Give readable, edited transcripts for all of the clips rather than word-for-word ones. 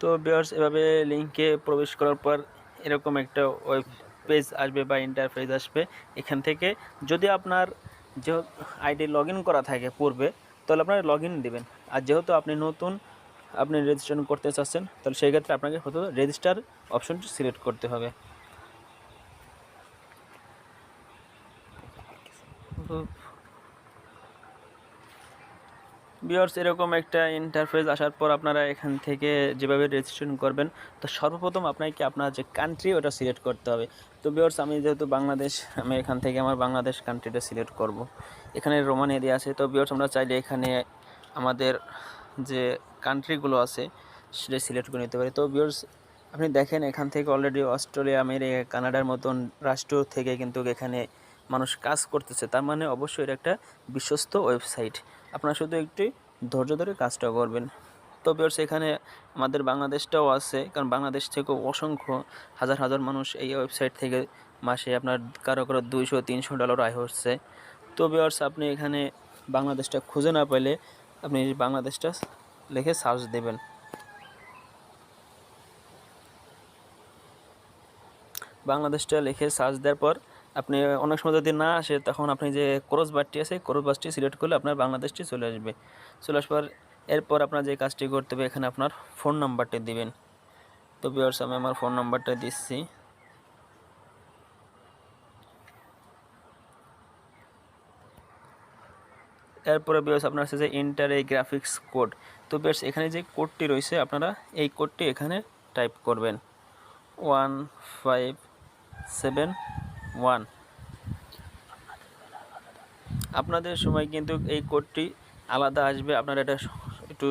তো ভিউয়ার্স এভাবে লিঙ্কে প্রবেশ করার পর এরকম একটা ওয়েব পেজ আসবে বা ইন্টারফেস আসবে। এখান থেকে যদি আপনার যে আইডি লগ ইন করা থাকে পূর্বে, তাহলে আপনারা লগ ইন দেবেন। আর যেহেতু আপনি নতুন আপনি রেজিস্ট্রেশন করতে চাচ্ছেন, তাহলে সেই ক্ষেত্রে আপনাকে প্রথমে রেজিস্টার অপশনটি সিলেক্ট করতে হবে। ভিউয়ার্স এরকম একটা ইন্টারফেস আসার পর আপনারা এখান থেকে যেভাবে রেজিস্ট্রেশন করবেন, তো সর্বপ্রথম আপনাকে আপনার যে কান্ট্রি ওটা সিলেক্ট করতে হবে। তো ভিউয়ার্স আমি যেহেতু বাংলাদেশ, আমি এখান থেকে আমার বাংলাদেশ কান্ট্রিটা সিলেক্ট করব। এখানে রোমানিয়া দিয়ে আছে। তো ভিউয়ার্স আমরা চাইলে এখানে আমাদের যে কান্ট্রিগুলো আছে সেটা সিলেক্ট করে নিতে পারি। তো ভিউয়ার্স আপনি দেখেন এখান থেকে অলরেডি অস্ট্রেলিয়া, আমেরিকা, কানাডার মতন রাষ্ট্র থেকে কিন্তু এখানে মানুষ কাজ করতেছে। তার মানে অবশ্যই এটা একটা বিশ্বস্ত ওয়েবসাইট। আপনারা শুধু একটু ধৈর্য ধরে কাজটা করবেন। তো ভিউয়ার্স এখানে আমাদের বাংলাদেশটাও আছে, কারণ বাংলাদেশ থেকেও অসংখ্য হাজার হাজার মানুষ এই ওয়েবসাইট থেকে মাসে আপনার কারো কারো $200-300 আয় হচ্ছে। তো ভিউয়ার্স আপনি এখানে বাংলাদেশটা খুঁজে না পেলে আপনি বাংলাদেশটা লিখে সার্চ দেবেন। বাংলাদেশটা লিখে সার্চ দেওয়ার পর আপনি অনেক সময় যদি না আসে, তখন আপনি যে ক্রস বারটি আছে ক্রস বারটি সিলেক্ট করলে আপনার বাংলাদেশটি চলে আসবে। চলে আসার পর এরপর আপনার যে কাজটি করতে হবে, এখানে আপনার ফোন নাম্বারটি দিবেন। তো ভিউয়ার্স আমি আমার ফোন নাম্বারটা দিচ্ছি। এরপরে ভিউয়ার্স আপনার আছে যে এন্টার এই গ্রাফিক্স কোড। তো ভিউয়ার্স এখানে যে কোডটি রয়েছে আপনারা এই কোডটি এখানে টাইপ করবেন 1571। আপনাদের সময় কিন্তু এই কোডটি আলাদা আসবে, আপনারা এটা একটু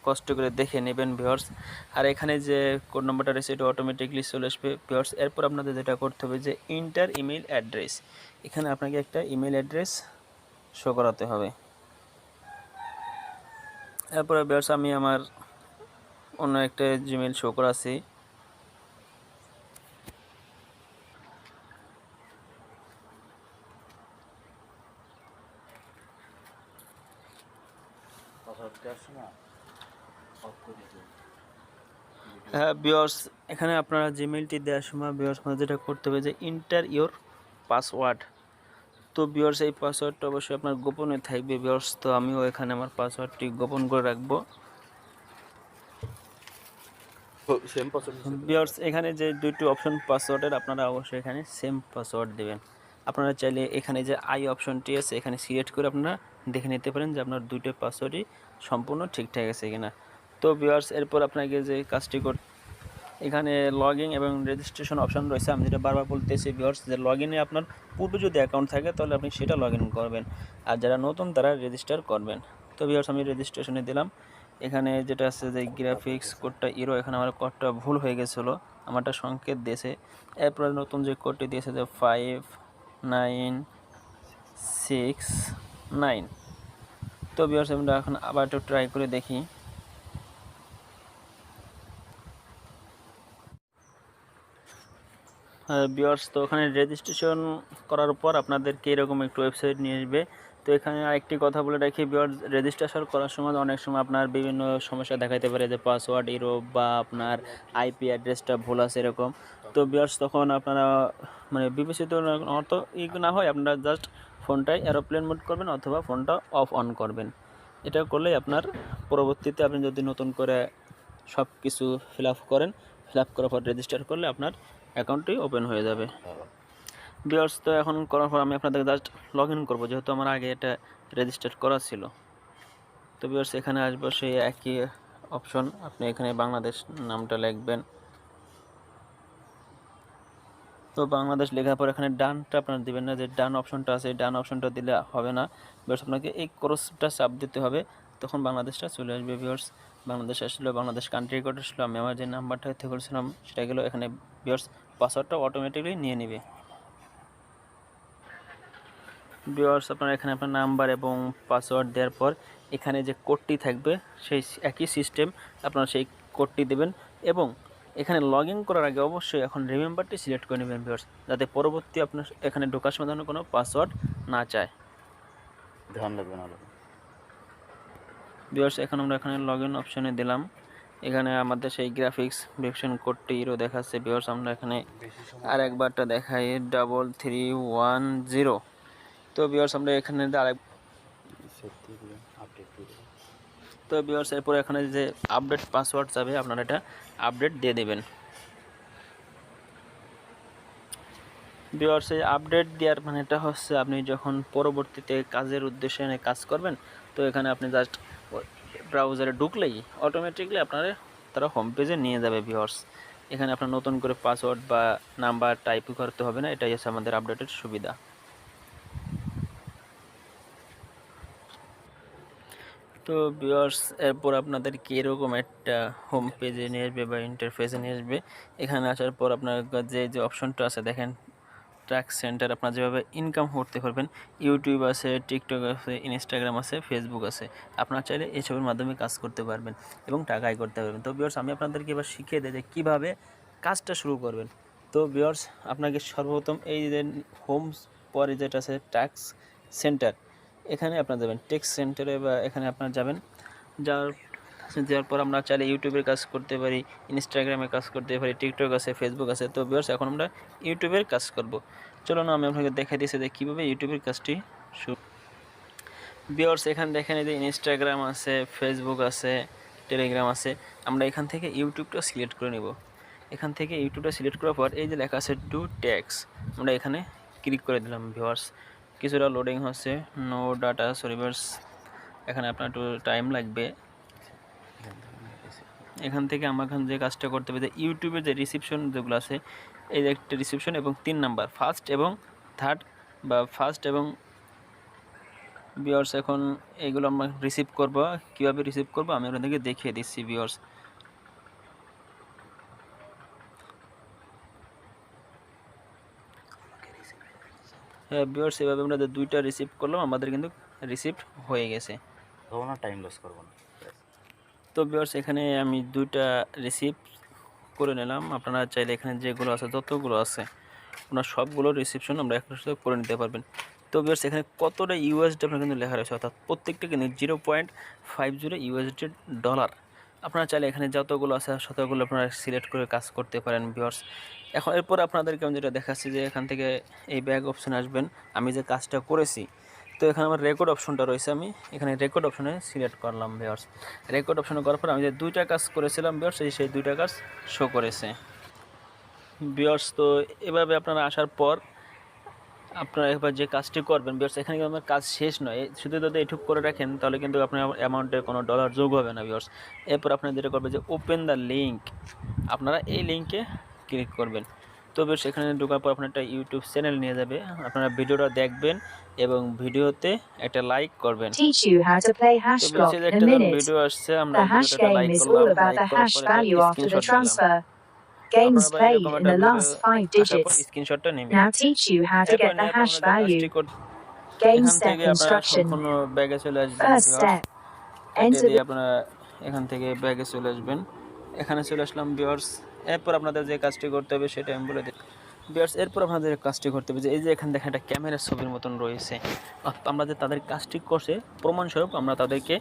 কষ্ট করে দেখে নেবেন ভিউয়ার্স। আর এখানে যে কোড নাম্বারটা রয়েছে এটা অটোমেটিকলি চলে আসবে ভিউয়ার্স। এরপর আপনাদের যেটা করতে হবে যে ইন্টার ইমেল অ্যাড্রেস, এখানে আপনাকে একটা ইমেল অ্যাড্রেস শো করাতে হবে। এরপরে ভিউয়ার্স আমি আমার অন্য একটা জিমেল শো করাছি। হ্যাঁ ভিউয়ার্স এখানে আপনারা জিমেলটি দেওয়ার সময় ভিউয়ার্স যেটা করতে হবে যে ইন্টার ইওর পাসওয়ার্ড। তো ভিউয়ার্স এই পাসওয়ার্ডটা অবশ্যই আপনার গোপনে থাকবে ভিউয়ার্স। তো আমিও এখানে আমার পাসওয়ার্ডটি গোপন করে রাখবো। ভিউয়ার্স এখানে যে দুটো অপশন পাসওয়ার্ডের, আপনারা অবশ্যই এখানে সেম পাসওয়ার্ড দেবেন। আপনারা চাইলে এখানে যে আই অপশনটি আছে এখানে সিলেক্ট করে আপনারা দেখে নিতে পারেন যে আপনার দুটো পাসওয়ার্ডই সম্পূর্ণ ঠিকঠাক আছে কিনা। তো ভিউয়ার্স এরপর আপনাকে যে কাজটি এখানে লগ ইন এবং রেজিস্ট্রেশন অপশন রয়েছে। আমি যেটা বারবার বলতেছি ভিউয়ার্স যে লগ ইনে আপনার পূর্বে যদি অ্যাকাউন্ট থাকে তাহলে আপনি সেটা লগ ইন করবেন, আর যারা নতুন তারা রেজিস্টার করবেন। তো ভিউয়ার্স আমি রেজিস্ট্রেশনে দিলাম। এখানে যেটা আছে যে গ্রাফিক্স কোডটা ইরো, এখানে আমার কোডটা ভুল হয়ে গেছিলো, আমারটা সংকেত দিয়েছে। এরপরে নতুন যে কোডটি দিয়েছে যে 5969। তো ভিউয়ার্স আমরা এখন আবার একটু ট্রাই করে দেখি। ভিউয়ার্স তো ওখানে রেজিস্ট্রেশন করার পর আপনাদেরকে এরকম একটু ওয়েবসাইট নিয়ে আসবে। তো এখানে আরেকটি কথা বলে রাখি ভিউয়ার্স, রেজিস্ট্রেশন করার সময় অনেক সময় আপনার বিভিন্ন সমস্যা দেখাতে পারে যে পাসওয়ার্ড ইরো বা আপনার আইপি অ্যাড্রেসটা ভুল আছে এরকম। তো ভিউয়ার্স তখন আপনারা মানে বিবেচিত অত না হয় আপনারা জাস্ট ফোনটাই এরোপ্লেন মোড করবেন অথবা ফোনটা অফ অন করবেন। এটা করলেই আপনার পরবর্তীতে আপনি যদি নতুন করে সব কিছু ফিল আপ করার পর রেজিস্টার করলে আপনার অ্যাকাউন্টটি ওপেন হয়ে যাবে। ভিউয়ার্স তো এখন করার পর আমি আপনাদেরকে জাস্ট লগ ইন করবো, যেহেতু আমার আগে এটা রেজিস্টার করা ছিল। তো ভিউয়ার্স এখানে আসবো সেই একই অপশন, আপনি এখানে বাংলাদেশ নামটা লিখবেন। তো বাংলাদেশ লেখার পর এখানে ডানটা আপনার দিবেন না, যে ডান অপশনটা আছে এই ডান অপশনটা দিলে হবে না ভিউয়ার্স, আপনাকে এই ক্রসটা চাপ দিতে হবে, তখন বাংলাদেশটা চলে আসবে। ভিউয়ার্স বাংলাদেশ আসলো, বাংলাদেশ কান্ট্রি কোড আসলো, আমি আমার যে নাম্বারটা ইতে করেছিলাম সেটা গেলো এখানে। ভিউয়ার্স পাসওয়ার্ডটা অটোমেটিকলি নিয়ে নেবে। ভিউয়ার্স আপনারা এখানে আপনার নাম্বার এবং পাসওয়ার্ড দেওয়ার পর এখানে যে কোডটি থাকবে সেই একই সিস্টেম আপনারা সেই কোডটি দেবেন, এবং এখানে লগ ইন করার আগে অবশ্যই এখন রিমেম্বারটি সিলেক্ট করে নেবেন ভিউয়ার্স, যাতে পরবর্তী আপনার এখানে ঢোকার সময় যেন কোনো পাসওয়ার্ড না চায়। ধ্যান রাখবেন। ভিউয়ার্স এখন আমরা এখানে লগ ইন অপশনে দিলাম। এখানে আমাদের সেই গ্রাফিক্স ভেরিফিকেশন কোডটি ইরো দেখাচ্ছে ভিউয়ার্স। আমরা এখানে আর একবারটা দেখাই 3310। তো ভিউয়ার্স আমরা এখানে আরেক তো ভিউয়ার্স এরপর এখানে যে আপডেট পাসওয়ার্ড যাবে আপনারা এটা আপডেট দিয়ে দেবেন। ভিউয়ার্স এই আপডেট দেওয়ার মানে এটা হচ্ছে আপনি যখন পরবর্তীতে কাজের উদ্দেশ্যে কাজ করবেন, তো এখানে আপনি জাস্ট ব্রাউজারে ঢুকলেই অটোমেটিকলি আপনার তারা হোম পেজে নিয়ে যাবে ভিউয়ার্স। এখানে আপনার নতুন করে পাসওয়ার্ড বা নাম্বার টাইপ করতে হবে না, এটাই হচ্ছে আমাদের আপডেটের সুবিধা। তো ভিউয়ার্স এরপর আপনাদেরকে এরকম একটা হোম পেজে নিয়ে আসবে বা ইন্টারফেসে নিয়ে আসবে। এখানে আসার পর আপনার যে অপশনটা আছে দেখেন ট্র্যাক সেন্টার, আপনার যেভাবে ইনকাম করতে পারবেন, ইউটিউব আছে, টিকটক আছে, ইনস্টাগ্রাম আছে, ফেসবুক আছে, আপনারা চাইলে এসবের মাধ্যমে কাজ করতে পারবেন এবং টাকা আয় করতে পারবেন। তো ভিউয়ার্স আমি আপনাদেরকে এবার শিখিয়ে দিই যে কীভাবে কাজটা শুরু করবেন। তো ভিউয়ার্স আপনাকে সর্বপ্রথম এই যে হোম পরে যেটা আছে ট্যাক্স সেন্টার, এখানে আপনার যাবেন টেক্সট সেন্টারে বা এখানে আপনার যাবেন। যাওয়ার পর আমরা চাইলে ইউটিউবের কাজ করতে পারি, ইনস্টাগ্রামে কাজ করতে পারি, টিকটক আছে, ফেসবুক আছে। তো ভিউয়ার্স এখন আমরা ইউটিউবের কাজ করব। চলুন আমি আপনাকে দেখাই দিয়েছি যে কীভাবে ইউটিউবের কাজটি শুরু। ভিউয়ার্স এখানে দেখেন এই যে ইনস্টাগ্রাম আছে, ফেসবুক আছে, টেলিগ্রাম আছে। আমরা এখান থেকে ইউটিউবটা সিলেক্ট করে নেব। এখান থেকে ইউটিউবটা সিলেক্ট করার পর এই যে লেখা আছে ডু ট্যাক্স, আমরা এখানে ক্লিক করে দিলাম। ভিউয়ার্স কিছুটা লোডিং হচ্ছে, নো ডাটা সার্ভার্স, এখানে আপনার একটু টাইম লাগবে। এখান থেকে আমার যে কাজটা করতে হবে যে ইউটিউবের যে রিসিপশন যেগুলো আছে, এই যে একটা রিসিপশন এবং 3 নাম্বার ফার্স্ট এবং থার্ড বা ফার্স্ট এবং ভিউয়ার্স এখন এইগুলো আমরা রিসিভ করব। কীভাবে রিসিভ করব আমি আপনাদেরকে দেখিয়ে দিচ্ছি ভিউয়ার্স। হ্যাঁ ভিউয়ার্স এভাবে আমরা যে 2টা রিসিভ করলাম, আমাদের কিন্তু রিসিভ হয়ে গেছে। টাইম লস করব না। তো ভিউয়ার্স এখানে আমি 2টা রিসিভ করে নিলাম। আপনারা চাইলে এখানে যেগুলো আছে যতগুলো আছে আপনার সবগুলো রিসিপশন আমরা একসাথে সাথে করে নিতে পারবেন। তো ভিউয়ার্স এখানে কতটা ইউএসডি আপনার কিন্তু লেখা রয়েছে, অর্থাৎ প্রত্যেকটা কিন্তু 0.50 ইউএসডি ডলার। আপনারা চাইলে এখানে যতগুলো আছে ততগুলো আপনারা সিলেক্ট করে কাজ করতে পারেন ভিউয়ার্স। এখন এরপর আপনাদেরকে আমি যেটা দেখাচ্ছি যে এখান থেকে এই ব্যাক অপশানে আসবেন। আমি যে কাজটা করেছি, তো এখানে আমার রেকর্ড অপশনটা রয়েছে, আমি এখানে রেকর্ড অপশনে সিলেক্ট করলাম ভিউয়ার্স। রেকর্ড অপশনে করার পর আমি যে 2টা কাজ করেছিলাম ভিউয়ার্স, সেই 2টা কাজ শো করেছে ভিউয়ার্স। তো এভাবে আপনারা আসার পর আপনারা এবার যে কাজটি করবেন ভিউয়ার্স, এখানে কিন্তু আমার কাজ শেষ নয়, শুধু যদি এটুক করে রাখেন তাহলে কিন্তু আপনার অ্যামাউন্টে কোনো ডলার যোগ হবে না ভিউয়ার্স। এরপর আপনারা যেটা করবেন যে ওপেন দ্য লিঙ্ক, আপনারা এই লিঙ্কে ক্লিক করবেন। তো বেশ এখানে ঢোকার পর আপনার একটা ইউটিউব চ্যানেল নিয়ে যাবে, আপনারা ভিডিওটা দেখবেন এবং ভিডিওতে একটা লাইক করবেন। ভিডিও আসছে, আমরা ভিডিওটা লাইক করলাম, লাইক করার পরে স্ক্রিনশট নিলাম। Games played in the last 5 digits. স্ক্রিনশটটা নেবেন। Now teach you how to get the hash value. Game step instruction. ব্যাগে চলে আসবেন। First step. Enter the আপনারা এখান থেকে ব্যাগে চলে আসবেন। এখানে চলে আসলাম ভিউয়ার্স। এরপর আপনাদের যে কাজটি করতে হবে সেটা আমি বলে দিই ভিউয়ার্স। এরপর আপনাদের কাজটি করতে হবে যে এই যে এখানে দেখেন একটা ক্যামেরার ছবির মতন রয়েছে, আমরা যে তাদের কাজটি করছে প্রমাণস্বরূপ আমরা তাদেরকে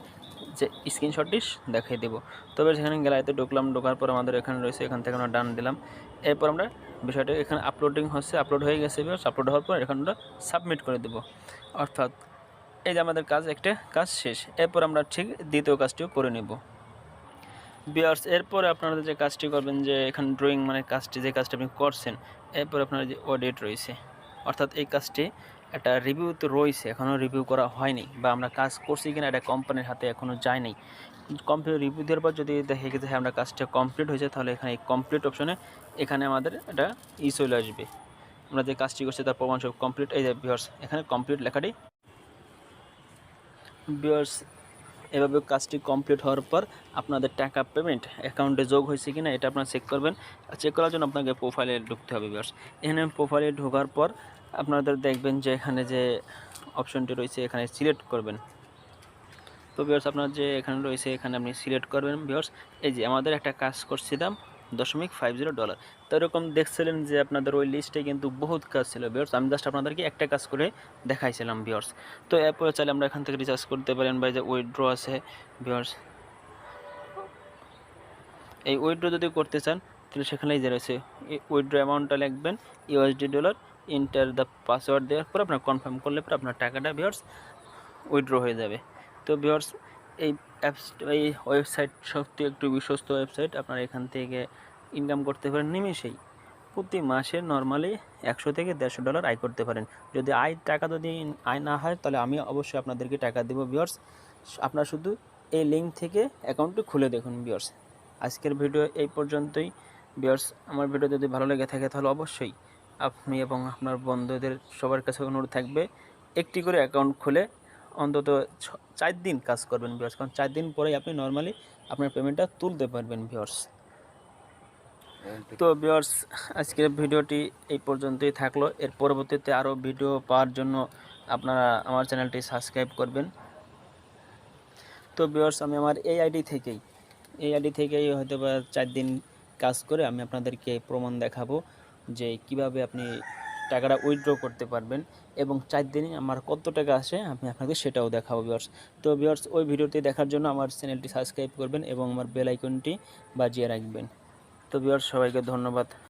যে স্ক্রিনশটটি দেখিয়ে দেবো। তবে সেখানে গ্যালারিতে ঢুকলাম, ঢোকার পর আমাদের এখানে রয়েছে, এখান থেকে আমরা ডান দিলাম। এরপর আমরা বিষয়টা এখানে আপলোডিং হচ্ছে, আপলোড হয়ে গেছে ভিউয়ার্স। আপলোড হওয়ার পর এখানে আমরা সাবমিট করে দেবো, অর্থাৎ এই যে আমাদের কাজ একটা কাজ শেষ। এরপর আমরা ঠিক দ্বিতীয় কাজটিও করে নেব ভিউয়ার্স। এরপরে আপনারা যে কাজটি করবেন যে এখানে ড্রয়িং মানে কাজটি যে কাজটি আপনি করছেন, এরপর আপনার যে অডিট রয়েছে, অর্থাৎ এই কাজটি একটা রিভিউ তো রয়েছে, এখনও রিভিউ করা হয়নি বা আমরা কাজ করছি কিনা এটা কোম্পানির হাতে এখনও যায়নি। কোম্পানি রিভিউ দেওয়ার পর যদি দেখে গেছে হ্যাঁ আমরা কাজটা কমপ্লিট হয়েছে, তাহলে এখানে এই কমপ্লিট অপশনে এখানে আমাদের এটা চলে আসবে, আমরা যে কাজটি করছি তার প্রমাণস্বরূপ কমপ্লিট। এই যে ভিউয়ার্স এখানে কমপ্লিট লেখাটি ভিউয়ার্স। এভাবে কাজটি কমপ্লিট হওয়ার পর আপনাদের টাকা পেমেন্ট অ্যাকাউন্টে যোগ হয়েছে কিনা এটা আপনারা চেক করবেন। চেক করার জন্য আপনাকে প্রোফাইলে ঢুকতে হবে ভিউয়ার্স। এখানে প্রোফাইলে ঢোকার পর আপনাদের দেখবেন যে এখানে যে অপশনটি রয়েছে এখানে সিলেক্ট করবেন। তো ভিউয়ার্স আপনার যে এখানে রয়েছে এখানে আপনি সিলেক্ট করবেন ভিউয়ার্স। এই যে আমাদের একটা কাজ করছিলাম $0.50। তো এরকম দেখছিলেন যে আপনাদের ওই লিস্টে কিন্তু বহুত কাজ ছিল ভিউয়ার্স, আমি জাস্ট আপনাদেরকে একটা কাজ করে দেখাইছিলাম ভিউয়ার্স। তো এরপরে চাইলে আমরা এখান থেকে রিচার্জ করতে পারেন বা যে উইথড্র আছে ভিউয়ার্স। এই উইথড্র যদি করতে চান তাহলে সেখানেই যে রয়েছে উইথড্র অ্যামাউন্টটা লিখবেন USD dollar, enter the password দেওয়ার পর আপনার কনফার্ম করলে পর আপনার টাকাটা ভিউয়ার্স উইথড্র হয়ে যাবে। তো ভিউয়ার্স এই অ্যাপস এই ওয়েবসাইট সত্যি একটু বিশ্বস্ত ওয়েবসাইট, আপনারা এখান থেকে ইনকাম করতে পারেন নিমেষেই। প্রতি মাসে নর্মালি 100 থেকে 150 ডলার আয় করতে পারেন। যদি টাকা যদি আয় না হয় তাহলে আমি অবশ্যই আপনাদেরকে টাকা দেবো ভিউয়ার্স। আপনারা শুধু এই লিঙ্ক থেকে অ্যাকাউন্টটি খুলে দেখুন ভিউয়ার্স। আজকের ভিডিও এই পর্যন্তই ভিউয়ার্স। আমার ভিডিও যদি ভালো লেগে থাকে তাহলে অবশ্যই আপনি এবং আপনার বন্ধুদের সবার কাছে অনুরোধ থাকবে একটি করে অ্যাকাউন্ট খুলে অন্তত 4 দিন কাজ করবেন ভিউয়ার্স, কারণ 4 দিন পরেই আপনি নর্মালি আপনার পেমেন্টটা তুলতে পারবেন ভিউয়ার্স। তো ভিউয়ার্স আজকের ভিডিওটি এই পর্যন্তই থাকলো। এর পরবর্তীতে আরও ভিডিও পাওয়ার জন্য আপনারা আমার চ্যানেলটি সাবস্ক্রাইব করবেন। তো ভিউয়ার্স আমি আমার এই আইডি থেকেই হয়তো বা 4 দিন কাজ করে আমি আপনাদেরকে প্রমাণ দেখাবো যে কিভাবে আপনি টাকাটা উইথড্র করতে পারবেন এবং 4 দিনে আমার কত টাকা আসে আমি আপনাদের সেটাও দেখাবো ভিউয়ার্স। তো ভিউয়ার্স ওই ভিডিওটি দেখার জন্য আমার চ্যানেলটি সাবস্ক্রাইব করবেন এবং আমার বেল আইকনটি বাজিয়ে রাখবেন। তো ভিউয়ার্স সবাইকে ধন্যবাদ।